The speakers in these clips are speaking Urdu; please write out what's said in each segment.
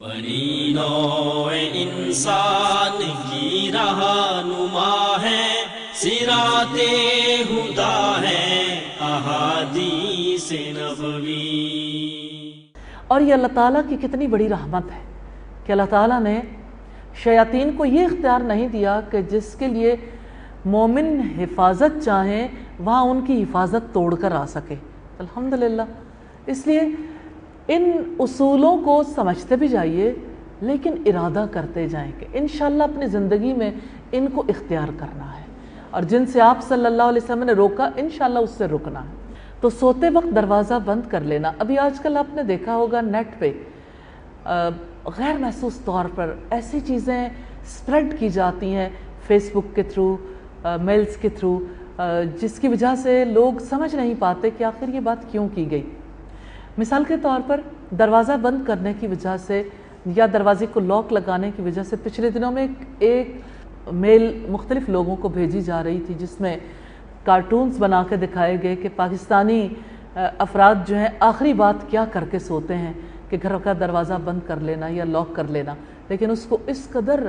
بنی نوع انسان کی رہنما ہے، صراط ہدی ہے احادیث نبوی۔ اور یہ اللہ تعالیٰ کی کتنی بڑی رحمت ہے کہ اللہ تعالیٰ نے شیاطین کو یہ اختیار نہیں دیا کہ جس کے لیے مومن حفاظت چاہیں وہاں ان کی حفاظت توڑ کر آ سکے۔ الحمدللہ، اس لیے ان اصولوں کو سمجھتے بھی جائیے لیکن ارادہ کرتے جائیں کہ انشاءاللہ اپنی زندگی میں ان کو اختیار کرنا ہے، اور جن سے آپ صلی اللہ علیہ وسلم نے روکا انشاءاللہ اس سے رکنا ہے۔ تو سوتے وقت دروازہ بند کر لینا۔ ابھی آج کل آپ نے دیکھا ہوگا نیٹ پہ غیر محسوس طور پر ایسی چیزیں سپریڈ کی جاتی ہیں فیس بک کے تھرو، میلز کے تھرو، جس کی وجہ سے لوگ سمجھ نہیں پاتے کہ آخر یہ بات کیوں کی گئی۔ مثال کے طور پر دروازہ بند کرنے کی وجہ سے یا دروازے کو لاک لگانے کی وجہ سے پچھلے دنوں میں ایک میل مختلف لوگوں کو بھیجی جا رہی تھی جس میں کارٹونز بنا کے دکھائے گئے کہ پاکستانی افراد جو ہیں آخری بات کیا کر کے سوتے ہیں کہ گھر کا دروازہ بند کر لینا یا لاک کر لینا، لیکن اس کو اس قدر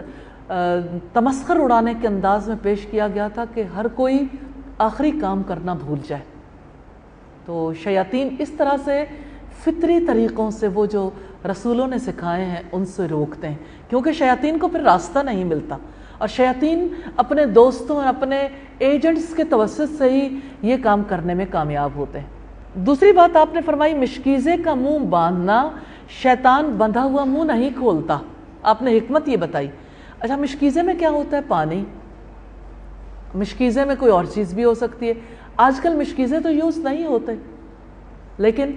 تمسخر اڑانے کے انداز میں پیش کیا گیا تھا کہ ہر کوئی آخری کام کرنا بھول جائے۔ تو شیاطین اس طرح سے فطری طریقوں سے وہ جو رسولوں نے سکھائے ہیں ان سے روکتے ہیں، کیونکہ شیاطین کو پھر راستہ نہیں ملتا، اور شیاطین اپنے دوستوں اور اپنے ایجنٹس کے توسط سے ہی یہ کام کرنے میں کامیاب ہوتے ہیں۔ دوسری بات آپ نے فرمائی مشکیزے کا منہ باندھنا، شیطان بندھا ہوا منہ نہیں کھولتا۔ آپ نے حکمت یہ بتائی۔ اچھا، مشکیزے میں کیا ہوتا ہے؟ پانی۔ مشکیزے میں کوئی اور چیز بھی ہو سکتی ہے۔ آج کل مشکیزے تو یوز نہیں ہوتے، لیکن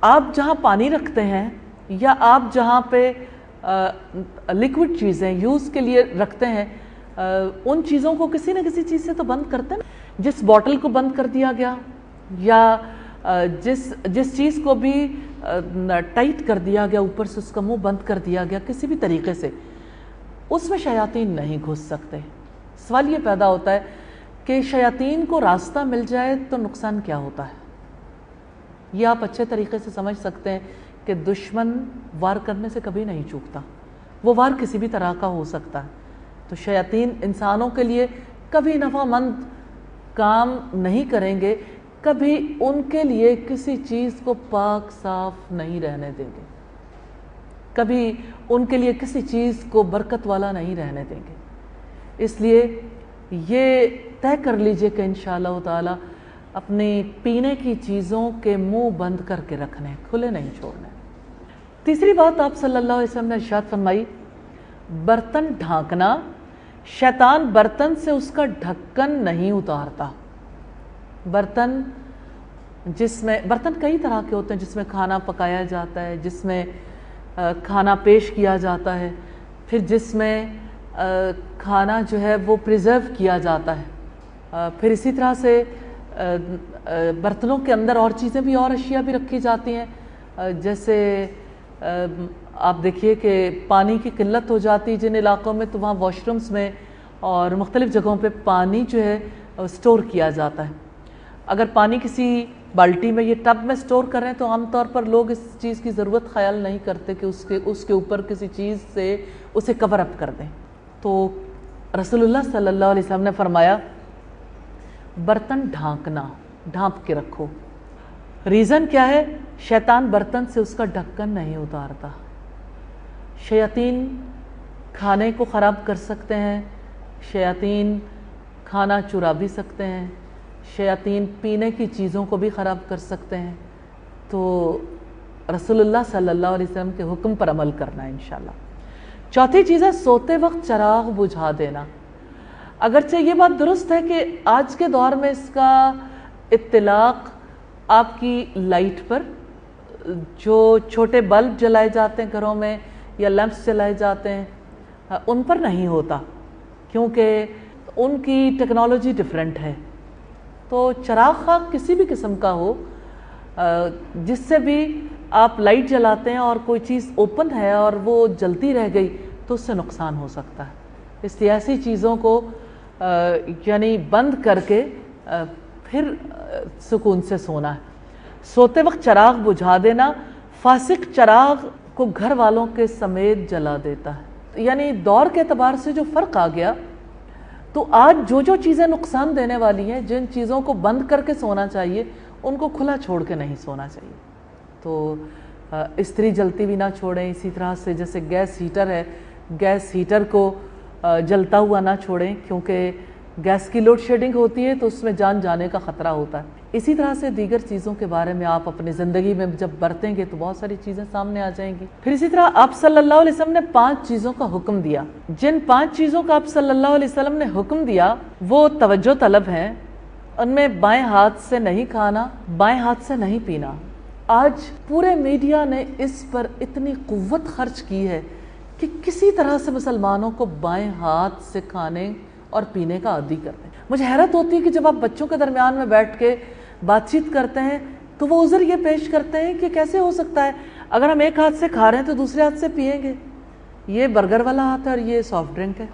آپ جہاں پانی رکھتے ہیں یا آپ جہاں پہ لیکوڈ چیزیں یوز کے لیے رکھتے ہیں ان چیزوں کو کسی نہ کسی چیز سے تو بند کرتے ہیں۔ جس باٹل کو بند کر دیا گیا یا جس چیز کو بھی ٹائٹ کر دیا گیا، اوپر سے اس کا منہ بند کر دیا گیا کسی بھی طریقے سے، اس میں شیاطین نہیں گھس سکتے۔ سوال یہ پیدا ہوتا ہے کہ شیاطین کو راستہ مل جائے تو نقصان کیا ہوتا ہے؟ یہ آپ اچھے طریقے سے سمجھ سکتے ہیں کہ دشمن وار کرنے سے کبھی نہیں چوکتا، وہ وار کسی بھی طرح کا ہو سکتا ہے۔ تو شیاطین انسانوں کے لیے کبھی نفع مند کام نہیں کریں گے، کبھی ان کے لیے کسی چیز کو پاک صاف نہیں رہنے دیں گے، کبھی ان کے لیے کسی چیز کو برکت والا نہیں رہنے دیں گے۔ اس لیے یہ طے کر لیجئے کہ انشاءاللہ تعالی اپنی پینے کی چیزوں کے منہ بند کر کے رکھنے، کھلے نہیں چھوڑنے۔ تیسری بات آپ صلی اللہ علیہ وسلم نے ارشاد فرمائی، برتن ڈھانکنا، شیطان برتن سے اس کا ڈھکن نہیں اتارتا۔ برتن کئی طرح کے ہوتے ہیں، جس میں کھانا پکایا جاتا ہے، جس میں کھانا پیش کیا جاتا ہے، پھر جس میں کھانا جو ہے وہ پریزرو کیا جاتا ہے، پھر اسی طرح سے برتنوں کے اندر اور چیزیں بھی، اور اشیاء بھی رکھی جاتی ہیں۔ جیسے آپ دیکھیے کہ پانی کی قلت ہو جاتی جن علاقوں میں، تو وہاں واش رومز میں اور مختلف جگہوں پہ پانی جو ہے سٹور کیا جاتا ہے۔ اگر پانی کسی بالٹی میں، یہ ٹب میں سٹور کر رہے ہیں، تو عام طور پر لوگ اس چیز کی ضرورت خیال نہیں کرتے کہ اس کے اوپر کسی چیز سے اسے کور اپ کر دیں۔ تو رسول اللہ صلی اللہ علیہ وسلم نے فرمایا برتن ڈھانکنا، ڈھانپ کے رکھو۔ ریزن کیا ہے؟ شیطان برتن سے اس کا ڈھکن نہیں اتارتا۔ شیاطین کھانے کو خراب کر سکتے ہیں، شیاطین کھانا چرا بھی سکتے ہیں، شیاطین پینے کی چیزوں کو بھی خراب کر سکتے ہیں۔ تو رسول اللہ صلی اللہ علیہ وسلم کے حکم پر عمل کرنا ہے انشاءاللہ۔ چوتھی چیز ہے سوتے وقت چراغ بجھا دینا۔ اگرچہ یہ بات درست ہے کہ آج کے دور میں اس کا اطلاق آپ کی لائٹ پر، جو چھوٹے بلب جلائے جاتے ہیں گھروں میں یا لیمپس جلائے جاتے ہیں، ان پر نہیں ہوتا، کیونکہ ان کی ٹیکنالوجی ڈیفرنٹ ہے۔ تو چراغ خواہ کسی بھی قسم کا ہو، جس سے بھی آپ لائٹ جلاتے ہیں اور کوئی چیز اوپن ہے اور وہ جلتی رہ گئی تو اس سے نقصان ہو سکتا ہے۔ اس لیے ایسی چیزوں کو یعنی بند کر کے پھر سکون سے سونا ہے۔ سوتے وقت چراغ بجھا دینا، فاسق چراغ کو گھر والوں کے سمیت جلا دیتا ہے۔ یعنی دور کے اعتبار سے جو فرق آ گیا، تو آج جو چیزیں نقصان دینے والی ہیں، جن چیزوں کو بند کر کے سونا چاہیے ان کو کھلا چھوڑ کے نہیں سونا چاہیے۔ تو استری جلتی بھی نہ چھوڑیں، اسی طرح سے جیسے گیس ہیٹر ہے، گیس ہیٹر کو جلتا ہوا نہ چھوڑیں، کیونکہ گیس کی لوڈ شیڈنگ ہوتی ہے تو اس میں جان جانے کا خطرہ ہوتا ہے۔ اسی طرح سے دیگر چیزوں کے بارے میں آپ اپنی زندگی میں جب برتیں گے تو بہت ساری چیزیں سامنے آ جائیں گی۔ پھر اسی طرح آپ صلی اللہ علیہ وسلم نے 5 چیزوں کا حکم دیا۔ جن 5 چیزوں کا آپ صلی اللہ علیہ وسلم نے حکم دیا وہ توجہ طلب ہیں۔ ان میں بائیں ہاتھ سے نہیں کھانا، بائیں ہاتھ سے نہیں پینا۔ آج پورے میڈیا نے اس پر اتنی قوت خرچ کی ہے کہ کسی طرح سے مسلمانوں کو بائیں ہاتھ سے کھانے اور پینے کا عادی کر دیں۔ مجھے حیرت ہوتی ہے کہ جب آپ بچوں کے درمیان میں بیٹھ کے بات چیت کرتے ہیں تو وہ عذر یہ پیش کرتے ہیں کہ کیسے ہو سکتا ہے، اگر ہم ایک ہاتھ سے کھا رہے ہیں تو دوسرے ہاتھ سے پیئیں گے، یہ برگر والا ہاتھ ہے اور یہ سافٹ ڈرنک ہے۔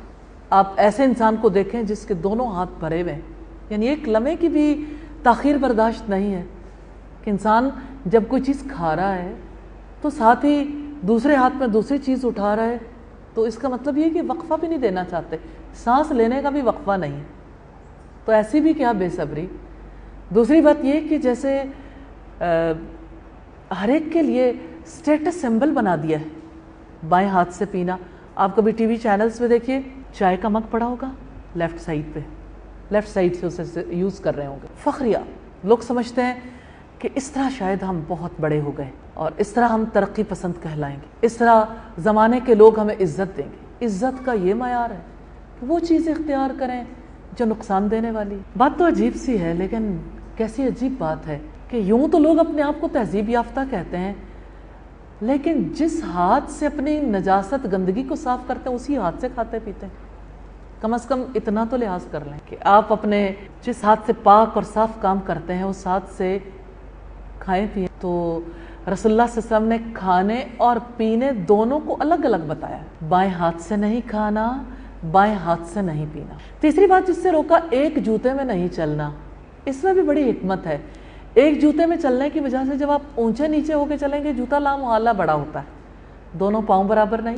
آپ ایسے انسان کو دیکھیں جس کے دونوں ہاتھ بھرے ہوئے ہیں، یعنی ایک لمحے کی بھی تاخیر برداشت نہیں ہے کہ انسان جب کوئی چیز کھا رہا ہے تو ساتھ ہی دوسرے ہاتھ میں دوسری چیز اٹھا رہا ہے، تو اس کا مطلب یہ کہ وقفہ بھی نہیں دینا چاہتے، سانس لینے کا بھی وقفہ نہیں ہے۔ تو ایسی بھی کیا بے صبری۔ دوسری بات یہ کہ جیسے ہر ایک کے لیے سٹیٹس سمبل بنا دیا ہے بائیں ہاتھ سے پینا۔ آپ کبھی ٹی وی چینلز پہ دیکھیے، چائے کا مگ پڑا ہوگا لیفٹ سائڈ پہ، لیفٹ سائڈ سے اسے یوز کر رہے ہوں گے۔ فخریہ لوگ سمجھتے ہیں کہ اس طرح شاید ہم بہت بڑے ہو گئے اور اس طرح ہم ترقی پسند کہلائیں گے، اس طرح زمانے کے لوگ ہمیں عزت دیں گے۔ عزت کا یہ معیار ہے کہ وہ چیز اختیار کریں جو نقصان دینے والی۔ بات تو عجیب سی ہے، لیکن کیسی عجیب بات ہے کہ یوں تو لوگ اپنے آپ کو تہذیب یافتہ کہتے ہیں، لیکن جس ہاتھ سے اپنی نجاست گندگی کو صاف کرتے ہیں اسی ہاتھ سے کھاتے پیتے ہیں۔ کم از کم اتنا تو لحاظ کر لیں کہ آپ اپنے جس ہاتھ سے پاک اور صاف کام کرتے ہیں اس ہاتھ سے کھائیں پیئیں۔ تو رسول اللہ صلی اللہ علیہ وسلم نے کھانے اور پینے دونوں کو الگ الگ بتایا، بائیں ہاتھ سے نہیں کھانا، بائیں ہاتھ سے نہیں پینا۔ تیسری بات جس سے روکا، ایک جوتے میں نہیں چلنا۔ اس میں بھی بڑی حکمت ہے۔ ایک جوتے میں چلنے کی وجہ سے جب آپ اونچے نیچے ہو کے چلیں گے جوتا لامحالہ بڑا ہوتا ہے، دونوں پاؤں برابر نہیں،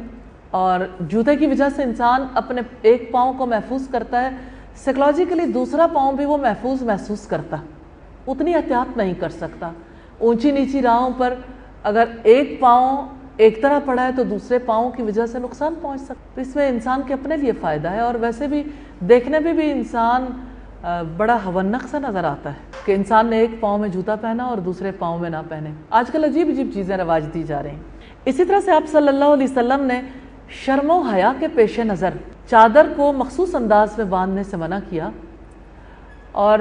اور جوتے کی وجہ سے انسان اپنے ایک پاؤں کو محفوظ کرتا ہے، سائیکلوجیکلی دوسرا پاؤں بھی وہ محفوظ محسوس کرتا، اتنی احتیاط نہیں کر سکتا۔ اونچی نیچی راہوں پر اگر ایک پاؤں ایک طرح پڑا ہے تو دوسرے پاؤں کی وجہ سے نقصان پہنچ سکتا ہے۔ اس میں انسان کے اپنے لیے فائدہ ہے، اور ویسے بھی دیکھنے میں بھی انسان بڑا ہونق سا نظر آتا ہے کہ انسان نے ایک پاؤں میں جوتا پہنا اور دوسرے پاؤں میں نہ پہنے۔ آج کل عجیب عجیب چیزیں رواج دی جا رہی ہیں۔ اسی طرح سے آپ صلی اللہ علیہ وسلم نے شرم و حیا کے پیش نظر چادر کو مخصوص انداز میں باندھنے سے منع کیا، اور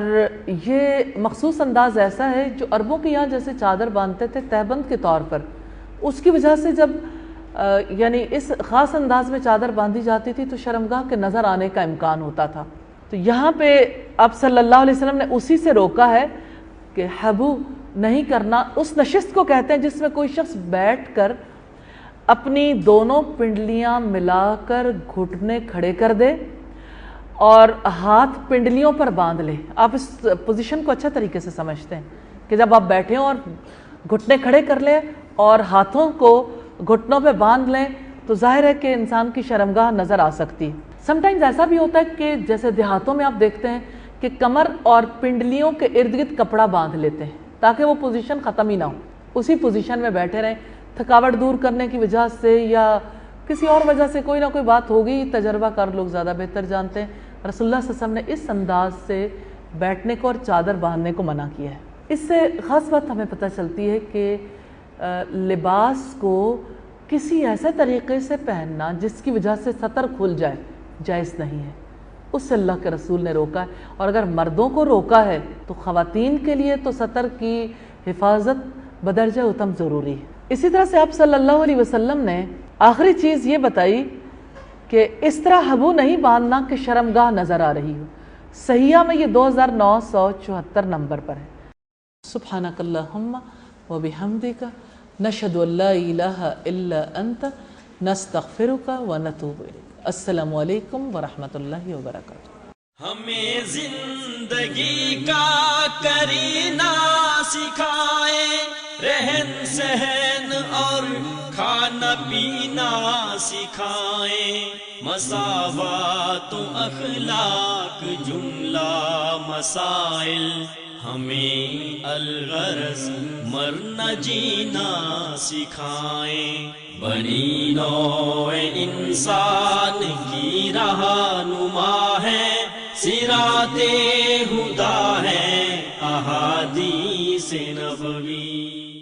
یہ مخصوص انداز ایسا ہے جو عربوں کے یہاں جیسے چادر باندھتے تھے تہبند کے طور پر، اس کی وجہ سے جب یعنی اس خاص انداز میں چادر باندھی جاتی تھی تو شرمگاہ کے نظر آنے کا امکان ہوتا تھا۔ تو یہاں پہ آپ صلی اللہ علیہ وسلم نے اسی سے روکا ہے کہ حبو نہیں کرنا اس نشست کو کہتے ہیں جس میں کوئی شخص بیٹھ کر اپنی دونوں پنڈلیاں ملا کر گھٹنے کھڑے کر دے اور ہاتھ پنڈلیوں پر باندھ لے۔ آپ اس پوزیشن کو اچھا طریقے سے سمجھتے ہیں کہ جب آپ بیٹھے ہوں اور گھٹنے کھڑے کر لیں اور ہاتھوں کو گھٹنوں پہ باندھ لیں تو ظاہر ہے کہ انسان کی شرمگاہ نظر آ سکتی ہے۔ سم ٹائمز ایسا بھی ہوتا ہے کہ جیسے دیہاتوں میں آپ دیکھتے ہیں کہ کمر اور پنڈلیوں کے ارد گرد کپڑا باندھ لیتے ہیں تاکہ وہ پوزیشن ختم ہی نہ ہو، اسی پوزیشن میں بیٹھے رہیں۔ تھکاوٹ دور کرنے کی وجہ سے یا کسی اور وجہ سے کوئی نہ کوئی بات ہوگی، تجربہ کار لوگ زیادہ بہتر جانتے ہیں۔ رسول اللہ صلی اللہ علیہ وسلم نے اس انداز سے بیٹھنے کو اور چادر باندھنے کو منع کیا ہے۔ اس سے خاص بات ہمیں پتہ چلتی ہے کہ لباس کو کسی ایسے طریقے سے پہننا جس کی وجہ سے سطر کھل جائے جائز نہیں ہے، اس سے اللہ کے رسول نے روکا ہے۔ اور اگر مردوں کو روکا ہے تو خواتین کے لیے تو سطر کی حفاظت بدرجہ اتم ضروری ہے۔ اسی طرح سے آپ صلی اللہ علیہ وسلم نے آخری چیز یہ بتائی کہ اس طرح حبو نہیں باندھنا کہ شرمگاہ نظر آ رہی ہو۔ صحیحہ میں یہ 2974 نمبر پر ہے۔ سبحانک اللہم و بحمدک نشہد ان لا الہ الا انت نستغفرک و نتوب الیک۔ السلام علیکم ورحمۃ اللہ وبرکاتہ۔ ہمیں زندگی کا کرینہ سکھائیں، رہن سہن اور کھانا پینا سکھائیں، مساوات و اخلاق جملہ مسائل، ہمیں الغرض مرنا جینا سکھائیں۔ بنی نوع انسان کی رہنما ہے، صراط ہدیٰ